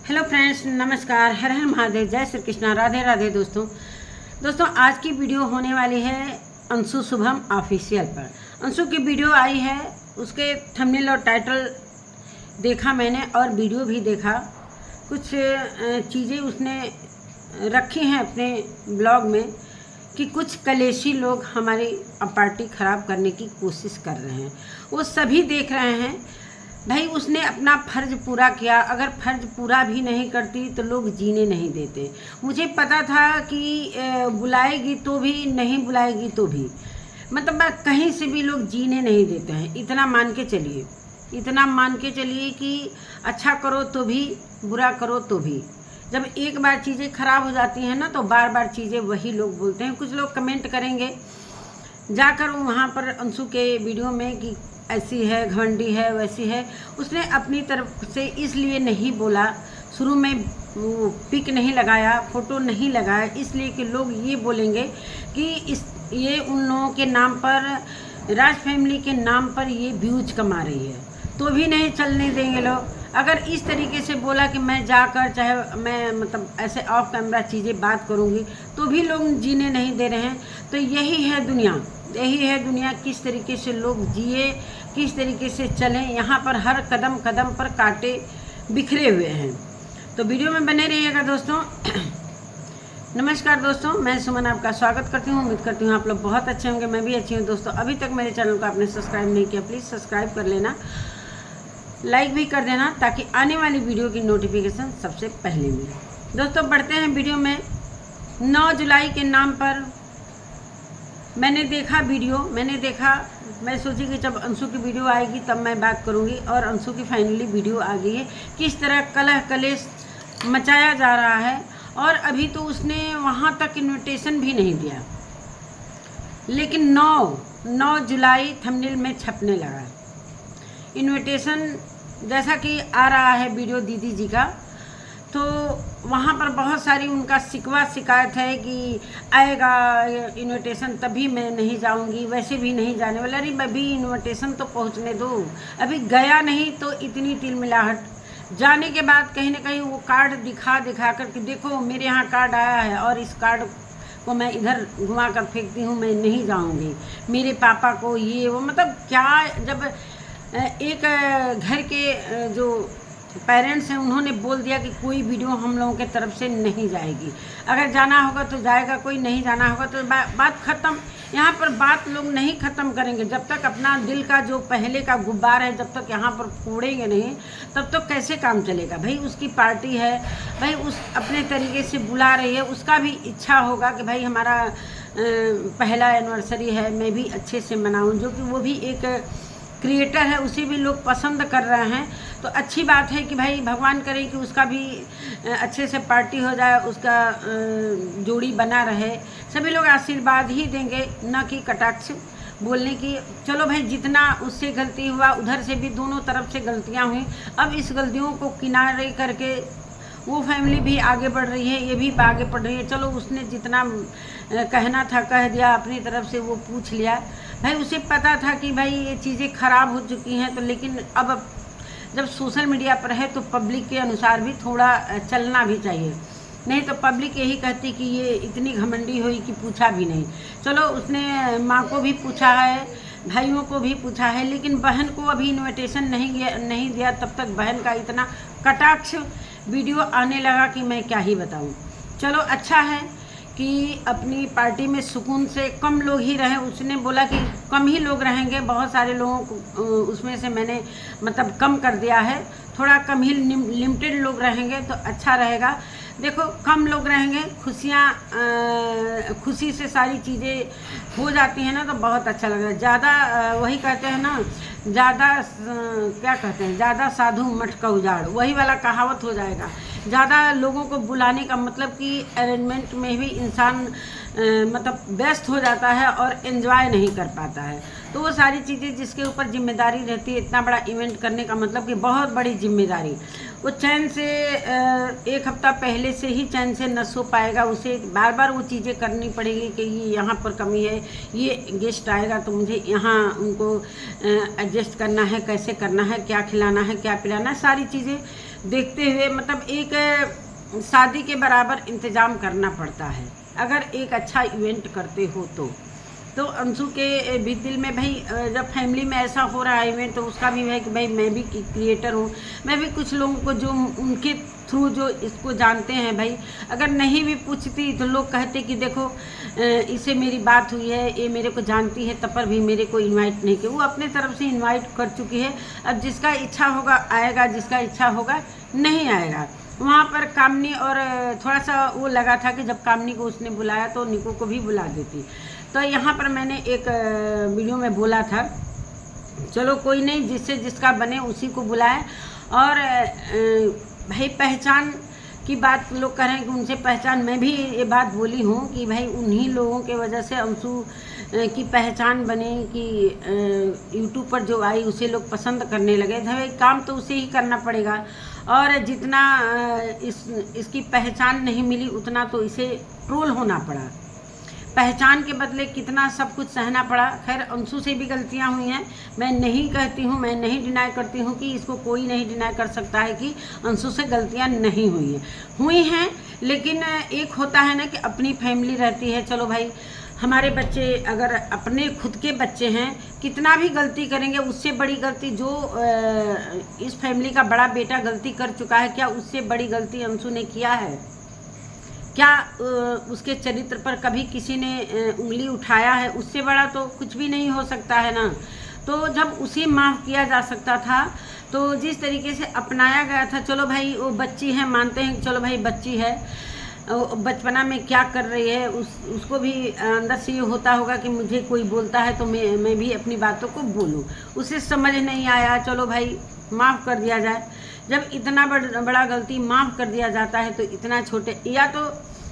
Hello friends, नमस्कार। हर हर महादेव, जय श्री कृष्णा, राधे राधे। दोस्तों आज की वीडियो होने वाली है अंशु शुभम ऑफिशियल पर। अंशु की वीडियो आई है, उसके थंबनेल और टाइटल देखा मैंने और वीडियो भी देखा। कुछ चीज़ें उसने रखी हैं अपने ब्लॉग में कि कुछ कलेशी लोग हमारी पार्टी ख़राब करने की कोशिश कर रहे हैं। वो सभी देख रहे हैं। भाई उसने अपना फ़र्ज पूरा किया, अगर फ़र्ज पूरा भी नहीं करती तो लोग जीने नहीं देते। मुझे पता था कि बुलाएगी तो भी, नहीं बुलाएगी तो भी, मतलब कहीं से भी लोग जीने नहीं देते हैं। इतना मान के चलिए कि अच्छा करो तो भी, बुरा करो तो भी। जब एक बार चीज़ें ख़राब हो जाती हैं ना तो बार बार चीज़ें वही लोग बोलते हैं। कुछ लोग कमेंट करेंगे जाकर वहाँ पर अंशु के वीडियो में कि ऐसी है, घमंडी है, वैसी है। उसने अपनी तरफ से इसलिए नहीं बोला, शुरू में वो पिक नहीं लगाया, फ़ोटो नहीं लगाया, इसलिए कि लोग ये बोलेंगे कि ये उन लोगों के नाम पर, राज फैमिली के नाम पर ये व्यूज कमा रही है, तो भी नहीं चलने देंगे लोग। अगर इस तरीके से बोला कि मैं जाकर, चाहे मैं मतलब ऐसे ऑफ कैमरा चीज़ें बात करूँगी, तो भी लोग जीने नहीं दे रहे हैं। तो यही है दुनिया, किस तरीके से लोग जिए, किस तरीके से चलें। यहाँ पर हर कदम कदम पर कांटे बिखरे हुए हैं। तो वीडियो में बने रहिएगा दोस्तों। नमस्कार दोस्तों, मैं सुमन आपका स्वागत करती हूँ। उम्मीद करती हूँ आप लोग बहुत अच्छे होंगे, मैं भी अच्छी हूँ। दोस्तों अभी तक मेरे चैनल को आपने सब्सक्राइब नहीं किया, प्लीज़ सब्सक्राइब कर लेना, लाइक भी कर देना, ताकि आने वाली वीडियो की नोटिफिकेशन सबसे पहले मिले। दोस्तों बढ़ते हैं वीडियो में। 9 जुलाई के नाम पर मैंने देखा वीडियो, मैं सोची कि जब अंशु की वीडियो आएगी तब मैं बात करूंगी, और अंशु की फाइनली वीडियो आ गई है। किस तरह कलह कलेश मचाया जा रहा है, और अभी तो उसने वहां तक इनविटेशन भी नहीं दिया, लेकिन 9 जुलाई थंबनेल में छपने लगा इनविटेशन। जैसा कि आ रहा है वीडियो दीदी जी का, तो वहाँ पर बहुत सारी उनका शिकायत है कि आएगा इनविटेशन तभी मैं नहीं जाऊँगी, वैसे भी नहीं जाने वाला। अरे अभी इनविटेशन तो पहुँचने दो, अभी गया नहीं तो इतनी तिलमिलाहट। जाने के बाद कहीं ना कहीं वो कार्ड दिखा कर कि देखो मेरे यहाँ कार्ड आया है, और इस कार्ड को मैं इधर घुमा कर फेंकती हूँ, मैं नहीं जाऊँगी, मेरे पापा को ये वो, मतलब क्या। जब एक घर के जो पेरेंट्स हैं उन्होंने बोल दिया कि कोई वीडियो हम लोगों के तरफ से नहीं जाएगी, अगर जाना होगा तो जाएगा, कोई नहीं जाना होगा तो बात ख़त्म। यहाँ पर बात लोग नहीं ख़त्म करेंगे जब तक अपना दिल का जो पहले का गुब्बार है जब तक यहाँ पर फोड़ेंगे नहीं, तब तक कैसे काम चलेगा। भाई उसकी पार्टी है, भाई उस अपने तरीके से बुला रही है, उसका भी इच्छा होगा कि भाई हमारा पहला एनिवर्सरी है, मैं भी अच्छे से मनाऊँ। जो कि वो भी एक क्रिएटर है, उसे भी लोग पसंद कर रहे हैं, तो अच्छी बात है कि भाई भगवान करे कि उसका भी अच्छे से पार्टी हो जाए, उसका जोड़ी बना रहे। सभी लोग आशीर्वाद ही देंगे, न कि कटाक्ष बोलने की। चलो भाई, जितना उससे गलती हुआ उधर से भी दोनों तरफ से गलतियां हुई, अब इस गलतियों को किनारे करके वो फैमिली भी आगे बढ़ रही है, ये भी आगे बढ़ रही है। चलो उसने जितना कहना था कह दिया, अपनी तरफ से वो पूछ लिया। भाई उसे पता था कि भाई ये चीज़ें ख़राब हो चुकी हैं, तो लेकिन अब जब सोशल मीडिया पर है तो पब्लिक के अनुसार भी थोड़ा चलना भी चाहिए, नहीं तो पब्लिक यही कहती कि ये इतनी घमंडी हुई कि पूछा भी नहीं। चलो उसने माँ को भी पूछा है, भाइयों को भी पूछा है, लेकिन बहन को अभी इनविटेशन नहीं दिया। तब तक बहन का इतना कटाक्ष वीडियो आने लगा कि मैं क्या ही बताऊँ। चलो अच्छा है कि अपनी पार्टी में सुकून से कम लोग ही रहें। उसने बोला कि कम ही लोग रहेंगे, बहुत सारे लोगों को उसमें से मैंने मतलब कम कर दिया है, थोड़ा कम ही लिमिटेड लोग रहेंगे तो अच्छा रहेगा। देखो कम लोग रहेंगे, खुशी से सारी चीज़ें हो जाती हैं ना, तो बहुत अच्छा लगेगा। ज़्यादा वही कहते हैं ना, क्या कहते हैं, ज़्यादा साधु मठ का उजाड़, वही वाला कहावत हो जाएगा। ज़्यादा लोगों को बुलाने का मतलब कि अरेंजमेंट में भी इंसान मतलब व्यस्त हो जाता है और एंजॉय नहीं कर पाता है। तो वो सारी चीज़ें जिसके ऊपर जिम्मेदारी रहती है, इतना बड़ा इवेंट करने का मतलब कि बहुत बड़ी जिम्मेदारी, वो चैन से एक हफ्ता पहले से ही चैन से न सो पाएगा। उसे बार बार वो चीज़ें करनी पड़ेगी कि ये यहाँ पर कमी है, ये गेस्ट आएगा तो मुझे यहाँ उनको एडजस्ट करना है, कैसे करना है, क्या खिलाना है, क्या पिलाना है, सारी चीज़ें। देखते हुए मतलब एक शादी के बराबर इंतज़ाम करना पड़ता है अगर एक अच्छा इवेंट करते हो तो अंशु के भी दिल में भाई जब फैमिली में ऐसा हो रहा है इवेंट तो उसका भी है कि भाई मैं भी क्रिएटर हूँ, मैं भी कुछ लोगों को जो उनके थ्रू जो इसको जानते हैं भाई, अगर नहीं भी पूछती तो लोग कहते कि देखो इससे मेरी बात हुई है, ये मेरे को जानती है, तब पर भी मेरे को इनवाइट नहीं किया। वो अपने तरफ से इनवाइट कर चुकी है, अब जिसका इच्छा होगा आएगा, जिसका इच्छा होगा नहीं आएगा। वहाँ पर कामनी और थोड़ा सा वो लगा था कि जब कामनी को उसने बुलाया तो निको को भी बुला देती। तो यहाँ पर मैंने एक वीडियो में बोला था चलो कोई नहीं, जिससे जिसका बने उसी को बुलाए। और भाई पहचान की बात लोग कह रहे हैं कि उनसे पहचान, मैं भी ये बात बोली हूँ कि भाई उन्हीं लोगों के वजह से अंशु की पहचान बने कि यूट्यूब पर जो आई उसे लोग पसंद करने लगे। भाई काम तो उसे ही करना पड़ेगा, और जितना इसकी पहचान नहीं मिली उतना तो इसे ट्रोल होना पड़ा, पहचान के बदले कितना सब कुछ सहना पड़ा। खैर अंशु से भी गलतियां हुई हैं, मैं नहीं कहती हूँ, मैं नहीं डिनाई करती हूँ कि इसको कोई नहीं डिनाई कर सकता है कि अंशु से गलतियां नहीं हुई हैं, लेकिन एक होता है ना कि अपनी फैमिली रहती है। चलो भाई हमारे बच्चे अगर अपने खुद के बच्चे हैं कितना भी गलती करेंगे, उससे बड़ी गलती जो इस फैमिली का बड़ा बेटा गलती कर चुका है, क्या उससे बड़ी गलती अंशु ने किया है? क्या उसके चरित्र पर कभी किसी ने उंगली उठाया है? उससे बड़ा तो कुछ भी नहीं हो सकता है ना। तो जब उसे माफ़ किया जा सकता था तो जिस तरीके से अपनाया गया था, चलो भाई वो बच्ची है, मानते हैं चलो भाई बच्ची है, बचपना में क्या कर रही है, उसको भी अंदर से ये होता होगा कि मुझे कोई बोलता है तो मैं भी अपनी बातों को बोलूं। उसे समझ नहीं आया, चलो भाई माफ़ कर दिया जाए। जब इतना बड़ा गलती माफ़ कर दिया जाता है तो इतना छोटे, या तो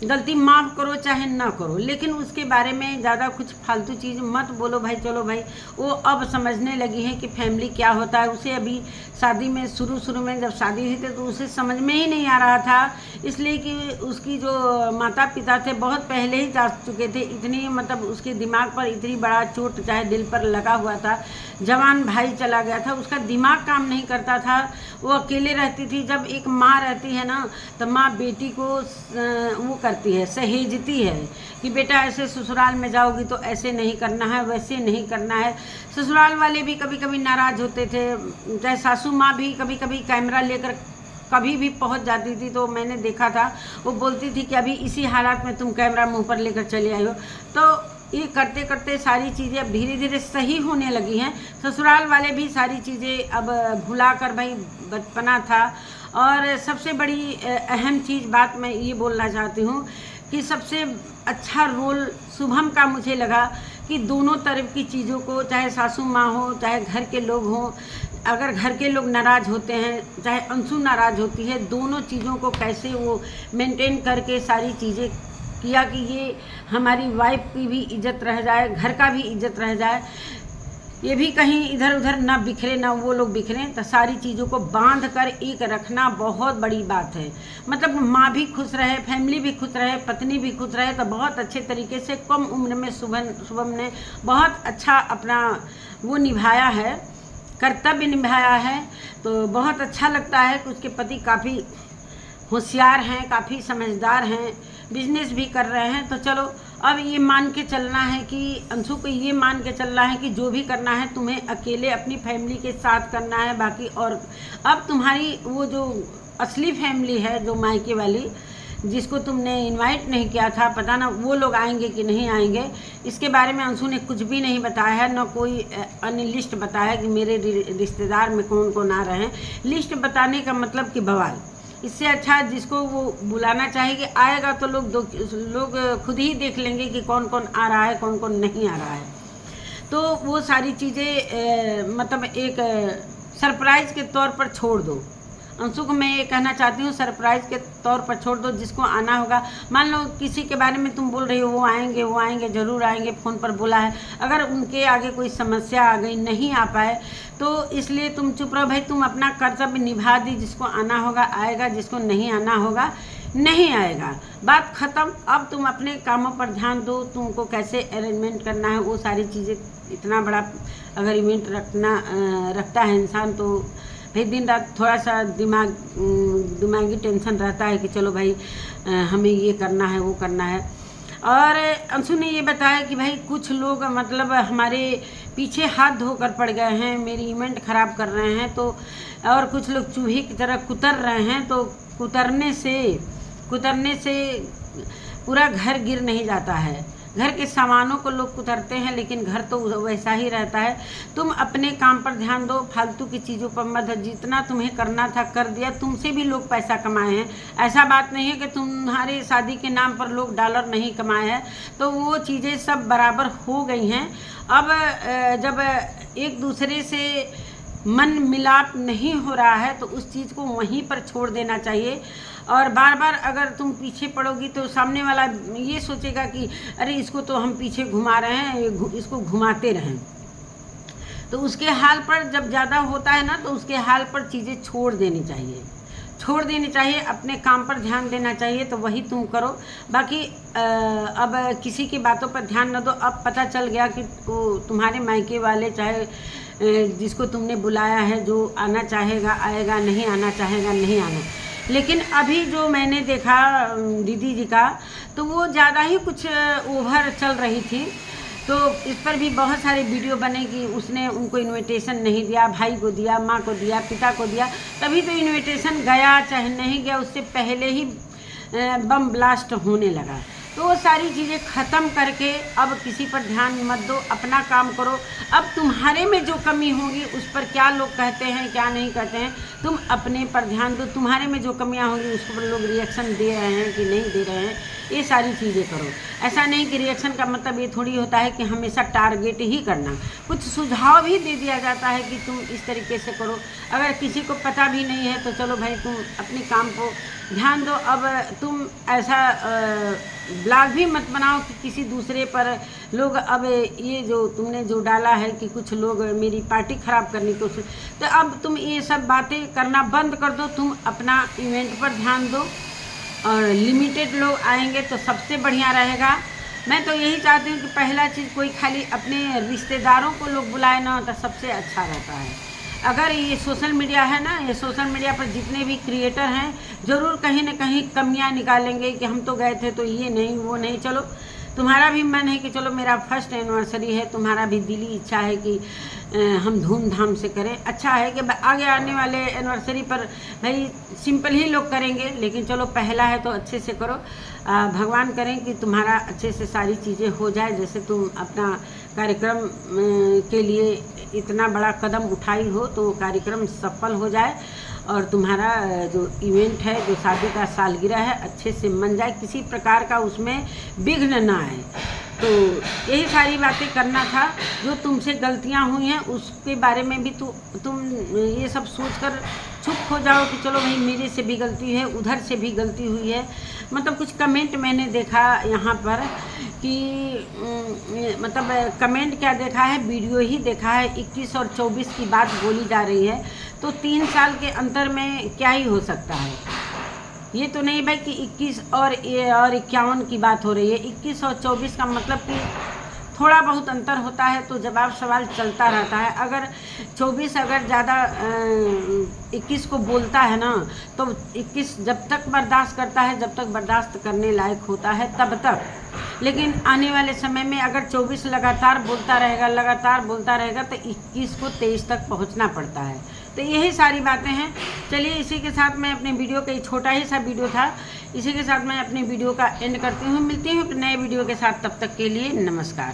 गलती माफ़ करो चाहे ना करो, लेकिन उसके बारे में ज़्यादा कुछ फालतू चीज़ मत बोलो भाई। चलो भाई वो अब समझने लगी है कि फैमिली क्या होता है। उसे अभी शादी में शुरू में जब शादी हुई थी तो उसे समझ में ही नहीं आ रहा था, इसलिए कि उसकी जो माता पिता थे बहुत पहले ही जा चुके थे। इतनी मतलब उसके दिमाग पर इतनी बड़ा चोट चाहे दिल पर लगा हुआ था, जवान भाई चला गया था, उसका दिमाग काम नहीं करता था, वो अकेले रहती थी। जब एक माँ रहती है ना तो माँ बेटी को वो करती है, सहेजती है कि बेटा ऐसे ससुराल में जाओगी तो ऐसे नहीं करना है, वैसे नहीं करना है। ससुराल वाले भी कभी कभी नाराज़ होते थे, चाहे सासू माँ भी कभी कभी कैमरा लेकर कभी भी पहुंच जाती थी तो मैंने देखा था वो बोलती थी कि अभी इसी हालात में तुम कैमरा मुंह पर लेकर चले आई हो। तो ये करते करते सारी चीज़ें अब धीरे धीरे सही होने लगी हैं। ससुराल वाले भी सारी चीज़ें अब भुला कर, भाई बचपना था। और सबसे बड़ी अहम चीज़ बात मैं ये बोलना चाहती हूँ कि सबसे अच्छा रोल शुभम का मुझे लगा कि दोनों तरफ की चीज़ों को, चाहे सासू माँ हो चाहे घर के लोग हों, अगर घर के लोग नाराज़ होते हैं चाहे अंशु नाराज़ होती है, दोनों चीज़ों को कैसे वो मेंटेन करके सारी चीज़ें किया कि ये हमारी वाइफ की भी इज्जत रह जाए, घर का भी इज्जत रह जाए, ये भी कहीं इधर उधर ना बिखरे, ना वो लोग बिखरें। तो सारी चीज़ों को बांध कर एक रखना बहुत बड़ी बात है। मतलब माँ भी खुश रहे, फैमिली भी खुश रहे, पत्नी भी खुश रहे, तो बहुत अच्छे तरीके से कम उम्र में शुभम ने बहुत अच्छा अपना वो निभाया है, कर्तव्य निभाया है। तो बहुत अच्छा लगता है कि उसके पति काफ़ी होशियार हैं, काफ़ी समझदार हैं, बिजनेस भी कर रहे हैं। तो चलो अब ये मान के चलना है कि अंशु को ये मान के चलना है कि जो भी करना है तुम्हें अकेले अपनी फैमिली के साथ करना है, बाकी और अब तुम्हारी वो जो असली फैमिली है, जो मायके वाली, जिसको तुमने इनवाइट नहीं किया था, पता ना वो लोग आएंगे कि नहीं आएंगे, इसके बारे में अंशु ने कुछ भी नहीं बताया है, न कोई अन्य लिस्ट बताया कि मेरे रिश्तेदार में कौन कौन आ रहे हैं। लिस्ट बताने का मतलब कि बवाल। इससे अच्छा जिसको वो बुलाना चाहेगी आएगा तो लोग खुद ही देख लेंगे कि कौन कौन आ रहा है, कौन कौन नहीं आ रहा है। तो वो सारी चीज़ें मतलब एक सरप्राइज़ के तौर पर छोड़ दो। अंशु को मैं ये कहना चाहती हूँ, सरप्राइज़ के तौर पर छोड़ दो। जिसको आना होगा, मान लो किसी के बारे में तुम बोल रही हो वो आएंगे ज़रूर आएंगे, फ़ोन पर बोला है, अगर उनके आगे कोई समस्या आ गई, नहीं आ पाए तो इसलिए तुम चुप रहो भाई, तुम अपना कर्तव्य निभा दी। जिसको आना होगा आएगा, जिसको नहीं आना होगा नहीं आएगा, बात ख़त्म। अब तुम अपने कामों पर ध्यान दो, तुमको कैसे अरेंजमेंट करना है वो सारी चीज़ें। इतना बड़ा अगर इवेंट रखता है इंसान तो भाई दिन रात थोड़ा सा दिमागी टेंशन रहता है कि चलो भाई हमें ये करना है वो करना है। और अंशु ने ये बताया कि भाई कुछ लोग मतलब हमारे पीछे हाथ धोकर पड़ गए हैं, मेरी इवेंट ख़राब कर रहे हैं, तो और कुछ लोग चूहे की तरह कुतर रहे हैं, तो कुतरने से पूरा घर गिर नहीं जाता है। घर के सामानों को लोग कुतरते हैं लेकिन घर तो वैसा ही रहता है। तुम अपने काम पर ध्यान दो, फालतू की चीज़ों पर मत। जितना तुम्हें करना था कर दिया, तुमसे भी लोग पैसा कमाए हैं। ऐसा बात नहीं है कि तुम्हारे शादी के नाम पर लोग डॉलर नहीं कमाए हैं, तो वो चीज़ें सब बराबर हो गई हैं। अब जब एक दूसरे से मन मिलाप नहीं हो रहा है तो उस चीज़ को वहीं पर छोड़ देना चाहिए। और बार बार अगर तुम पीछे पड़ोगी तो सामने वाला ये सोचेगा कि अरे इसको तो हम पीछे घुमा रहे हैं, इसको घुमाते रहें। तो उसके हाल पर जब ज़्यादा होता है ना, तो उसके हाल पर चीज़ें छोड़ देनी चाहिए, अपने काम पर ध्यान देना चाहिए। तो वही तुम करो। बाकी अब किसी की बातों पर ध्यान न दो। अब पता चल गया कि तुम्हारे मायके वाले, चाहे जिसको तुमने बुलाया है, जो आना चाहेगा आएगा, नहीं आना चाहेगा नहीं आना। लेकिन अभी जो मैंने देखा दीदी जी का, तो वो ज़्यादा ही कुछ ओवर चल रही थी। तो इस पर भी बहुत सारे वीडियो बने कि उसने उनको इनविटेशन नहीं दिया, भाई को दिया, माँ को दिया, पिता को दिया, तभी तो इनविटेशन गया, चाहे नहीं गया उससे पहले ही बम ब्लास्ट होने लगा। तो वो सारी चीज़ें ख़त्म करके अब किसी पर ध्यान मत दो, अपना काम करो। अब तुम्हारे में जो कमी होगी उस पर क्या लोग कहते हैं क्या नहीं कहते हैं, तुम अपने पर ध्यान दो। तुम्हारे में जो कमियां होंगी उस पर लोग रिएक्शन दे रहे हैं कि नहीं दे रहे हैं, ये सारी चीज़ें करो। ऐसा नहीं कि रिएक्शन का मतलब ये थोड़ी होता है कि हमेशा टारगेट ही करना। कुछ सुझाव भी दे दिया जाता है कि तुम इस तरीके से करो। अगर किसी को पता भी नहीं है तो चलो भाई तुम अपने काम को ध्यान दो। अब तुम ऐसा ब्लॉग भी मत बनाओ कि किसी दूसरे पर लोग, अब ये जो तुमने जो डाला है कि कुछ लोग मेरी पार्टी ख़राब करने की कोशिश, तो अब तुम ये सब बातें करना बंद कर दो। तुम अपना इवेंट पर ध्यान दो और लिमिटेड लोग आएंगे तो सबसे बढ़िया रहेगा। मैं तो यही चाहती हूँ कि पहला चीज़ कोई खाली अपने रिश्तेदारों को लोग बुलाए ना, तो सबसे अच्छा रहता है। अगर ये सोशल मीडिया है ना, ये सोशल मीडिया पर जितने भी क्रिएटर हैं ज़रूर कहीं ना कहीं कमियां निकालेंगे कि हम तो गए थे तो ये नहीं वो नहीं। चलो तुम्हारा भी मन है कि चलो मेरा फर्स्ट एनिवर्सरी है, तुम्हारा भी दिली इच्छा है कि हम धूमधाम से करें। अच्छा है कि आगे आने वाले एनिवर्सरी पर भाई सिंपल ही लोग करेंगे, लेकिन चलो पहला है तो अच्छे से करो। भगवान करें कि तुम्हारा अच्छे से सारी चीज़ें हो जाए। जैसे तुम अपना कार्यक्रम के लिए इतना बड़ा कदम उठाई हो तो कार्यक्रम सफल हो जाए और तुम्हारा जो इवेंट है, जो शादी का सालगिरह है, अच्छे से मन जाए, किसी प्रकार का उसमें विघ्न ना आए। तो यही सारी बातें करना था। जो तुमसे गलतियां हुई हैं उसके बारे में भी तुम ये सब सोचकर चुप हो जाओ कि चलो भाई मेरे से भी गलती है, उधर से भी गलती हुई है। मतलब कुछ कमेंट मैंने देखा यहाँ पर कि मतलब कमेंट क्या देखा है, वीडियो ही देखा है। 21 और 24 की बात बोली जा रही है, तो 3 साल के अंतर में क्या ही हो सकता है। ये तो नहीं भाई कि 21 और 51 की बात हो रही है। 21 और 24 का मतलब कि थोड़ा बहुत अंतर होता है, तो जवाब सवाल चलता रहता है। अगर 24 अगर ज़्यादा 21 को बोलता है ना, तो 21 जब तक बर्दाश्त करता है, जब तक बर्दाश्त करने लायक होता है तब तक। लेकिन आने वाले समय में अगर 24 लगातार बोलता रहेगा तो 21 को 23 तक पहुंचना पड़ता है। तो यही सारी बातें हैं। चलिए इसी के साथ मैं अपने वीडियो का, छोटा ही सा वीडियो था, इसी के साथ मैं अपने वीडियो का एंड करती हूँ। मिलती हूँ एक नए वीडियो के साथ, तब तक के लिए नमस्कार।